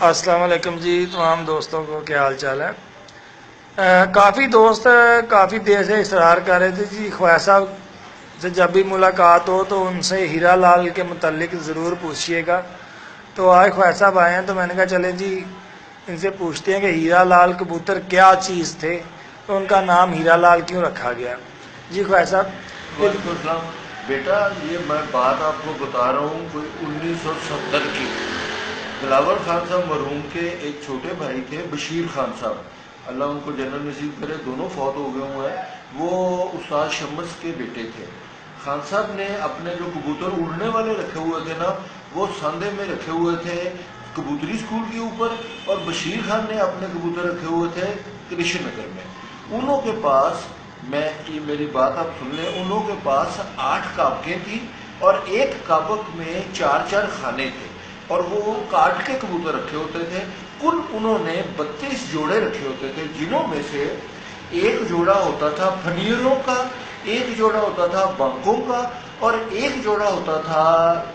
السلام علیکم جی تمام دوستوں کو، کیا حال چال ہے؟ کافی دوست کافی دیر سے اصرار کر رہے تھے جی خواجہ صاحب سے جب بھی ملاقات ہو تو ان سے ہیرا لال کے متعلق ضرور پوچھیے گا۔ تو آج خواجہ صاحب آئے ہیں تو میں نے کہا چلیں جی ان سے پوچھتے ہیں کہ ہیرا لال کبوتر کیا چیز تھے، تو ان کا نام ہیرا لال کیوں رکھا گیا؟ جی خواجہ صاحب۔ وعلیکم السلام بیٹا، یہ میں بات آپ کو بتا رہا ہوں کوئی 1970 کی۔ دلاور خان صاحب مرحوم کے ایک چھوٹے بھائی تھے بشیر خان صاحب، اللہ ان کو جنت نصیب کرے، دونوں فوت ہو گئے ہوئے ہیں۔ وہ استاد شمس کے بیٹے تھے۔ خان صاحب نے اپنے جو کبوتر اڑنے والے رکھے ہوئے تھے نا، وہ ساندے میں رکھے ہوئے تھے کبوتری اسکول کے اوپر، اور بشیر خان نے اپنے کبوتر رکھے ہوئے تھے کرشن نگر میں۔ انہوں کے پاس، میں یہ میری بات آپ سن لیں، انہوں کے پاس 8 کابکیں تھیں اور ایک کابک میں 4 خانے تھے، اور وہ کاٹ کے کبوتر رکھے ہوتے تھے۔ کل انہوں نے 32 جوڑے رکھے ہوتے تھے، جنہوں میں سے ایک جوڑا ہوتا تھا پھنیروں کا، ایک جوڑا ہوتا تھا بانکوں کا، اور ایک جوڑا ہوتا تھا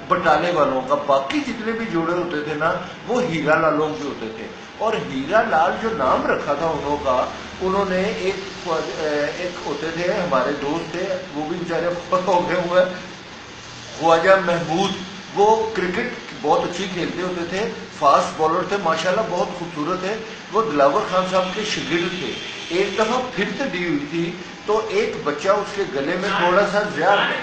بٹالے والوں کا۔ باقی جتنے بھی جوڑے ہوتے تھے نا، وہ ہیرا لالوں کے ہوتے تھے۔ اور ہیرا لال جو نام رکھا تھا انہوں کا، انہوں نے ایک ہوتے تھے ہمارے دوست تھے، وہ بھی بیچارے فوت ہو گئے ہوئے، خواجہ محمود۔ وہ کرکٹ بہت اچھی کھیلتے ہوتے تھے، فاسٹ بالر تھے، ماشاءاللہ بہت خوبصورت تھے۔ وہ دلاور خان صاحب کے شاگرد تھے۔ ایک دفعہ پھرت دی ہوئی تھی تو ایک بچہ اس کے گلے میں تھوڑا سا زہر ہے،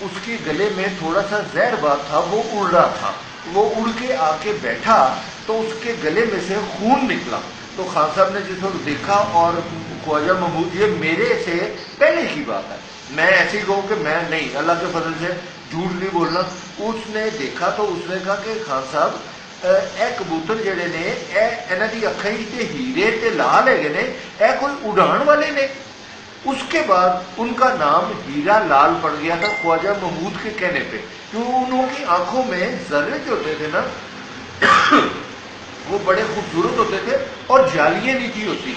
اس کے گلے میں تھوڑا سا زہر بات تھا، وہ اڑ رہا تھا، وہ اڑ کے آ کے بیٹھا تو اس کے گلے میں سے خون نکلا۔ تو خان صاحب نے جس وقت دیکھا، اور خواجہ محمود، یہ میرے سے پہلے کی بات ہے، میں ایسی کہوں کہ میں نہیں، اللہ کے فضل سے جھوٹ نہیں بولنا، اس نے دیکھا تو اس نے کہا کہ خان صاحب اے کبوتر جڑے نے، انہاں دی اکھاں تے ہیرے تے لال ہے نے، اے کوئی اڑان والے نے۔ اس کے بعد ان کا نام ہیرا لال پڑ گیا تھا خواجہ محمود کے کہنے پہ، کیوں انہوں کی آنکھوں میں ذرے جو ہوتے تھے نا وہ بڑے خوبصورت ہوتے تھے، اور جالیاں نہیں تھی ہوتی۔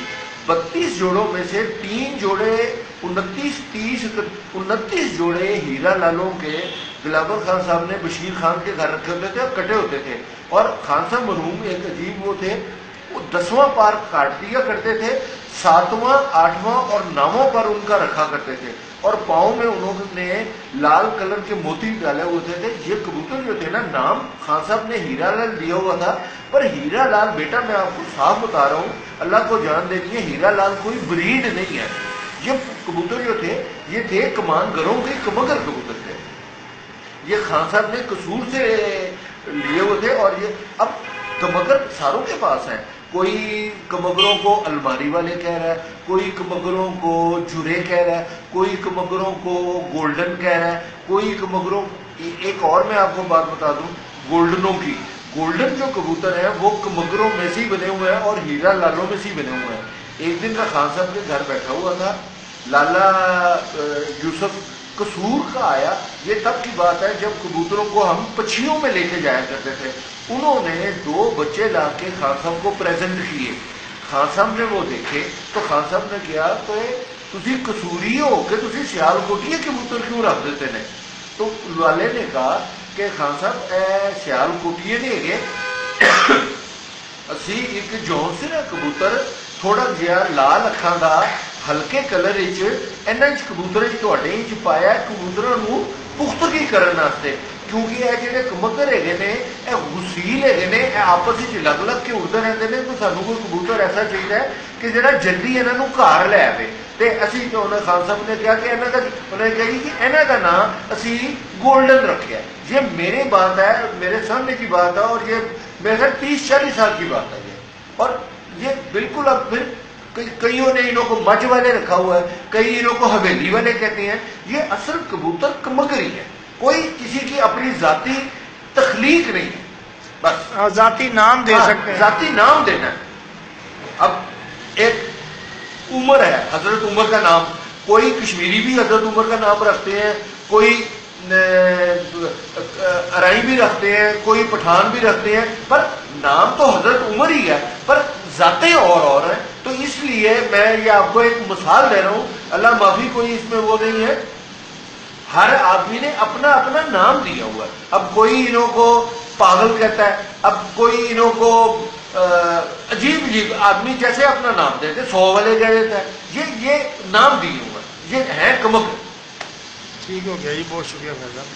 32 جوڑوں میں سے 3 جوڑے 29 جوڑے ہیرا لالوں کے دلاور خان صاحب نے بشیر خان کے گھر رکھے ہوتے تھے اور کٹے ہوتے تھے۔ اور خان صاحب مرحوم ایک عجیب وہ تھے، وہ 10واں پار کاٹ دیا کرتے تھے، 7واں 8واں اور 9واں پر ان کا رکھا کرتے تھے، اور پاؤں میں انہوں نے لال کلر کے موتی ڈالے ہوتے تھے۔ یہ کبوتر جو تھے نا، نام خان صاحب نے ہیرا لال دیا ہوا تھا، پر ہیرا لال بیٹا میں آپ کو صاف بتا رہا ہوں، اللہ کو جان دینی ہے، ہیرا لال کوئی بریڈ نہیں ہے۔ یہ کبوتر جو تھے یہ تھے کمان گروں کے کمگر کبوتر تھے، یہ خان صاحب نے قصور سے لیے ہوئے تھے۔ اور یہ اب کمگر ساروں کے پاس ہیں، کوئی کمگروں کو الماری والے کہہ رہا ہے، کوئی کمگروں کو جرے کہہ رہا ہے، کوئی کمگروں کو گولڈن کہہ رہا ہے، کوئی کمگروں، ایک اور میں آپ کو بات بتا دوں گولڈنوں کی، گولڈن جو کبوتر ہیں وہ کمگروں میں سے ہی بنے ہوئے ہیں اور ہیرا لالوں میں سے ہی بنے ہوئے ہیں۔ ایک دن کا خان صاحب کے گھر بیٹھا ہوا تھا، لالا یوسف قصور کا آیا، یہ تب کی بات ہے جب کبوتروں کو ہم پچھیوں میں لے کے جایا کرتے تھے۔ انہوں نے 2 بچے لا کے خان صاحب کو پریزنٹ کیے، خان صاحب نے وہ دیکھے تو خان صاحب نے کیا کہ تسی قصوری ہو کہ تسی سیال کوٹی کبوتر کیوں رکھ دیتے ہیں؟ تو لالے نے کہا کہ خان صاحب اے سیال کوٹیے نہیں ہے، اسی ایک جون سے نا کبوتر تھوڑا جہا لال اکھاں دا ہلکے کلر کبوتر پایا کبوتروں پختگی کرنے واسطے، کیونکہ یہ جڑے کمگر ہے نے، یہ غسیل ہے نے، یہ آپس لگ لگ کے اڑتے رہتے ہیں، تو سانوں کوئی کبوتر ایسا چاہیے کہ جڑا جلدی انہوں گھر لے آئے۔ تو اسی جو خان صاحب نے کہا کہ انہوں نے کہی کہ انہوں کا نام اسی گولڈن رکھا۔ یہ میری بات ہے، میرے سامنے کی بات ہے، اور یہ میرے خیال 30-40 سال کی بات ہے یہ۔ اور یہ بالکل اب پھر کئیوں نے انہوں کو مجھ والے رکھا ہوا ہے، کئی انہوں کو حویلی والے کہتے ہیں۔ یہ اصل کبوتر کمگری ہے، کوئی کسی کی اپنی ذاتی تخلیق نہیں ہے، بس ذاتی نام دے سکتے ہیں، ذاتی نام دینا ہے۔ اب ایک عمر ہے، حضرت عمر کا نام، کوئی کشمیری بھی حضرت عمر کا نام رکھتے ہیں، کوئی ارائی بھی رکھتے ہیں، کوئی پٹھان بھی رکھتے ہیں، پر نام تو حضرت عمر ہی ہے، پر ذاتیں اور ہیں۔ تو اس لیے میں یہ آپ کو ایک مثال دے رہا ہوں، اللہ معافی کوئی اس میں وہ نہیں ہے، ہر آدمی نے اپنا اپنا نام دیا ہوا ہے. اب کوئی انہوں کو پاگل کہتا ہے, اب کوئی انہوں کو عجیب عجیب آدمی جیسے اپنا نام دیتے, 100 والے کہہ دیتا ہے. یہ نام دیے ہوئے ہیں, یہ ہیں کمک. ٹھیک ہو گیا جی, بہت شکریہ فیض صاحب.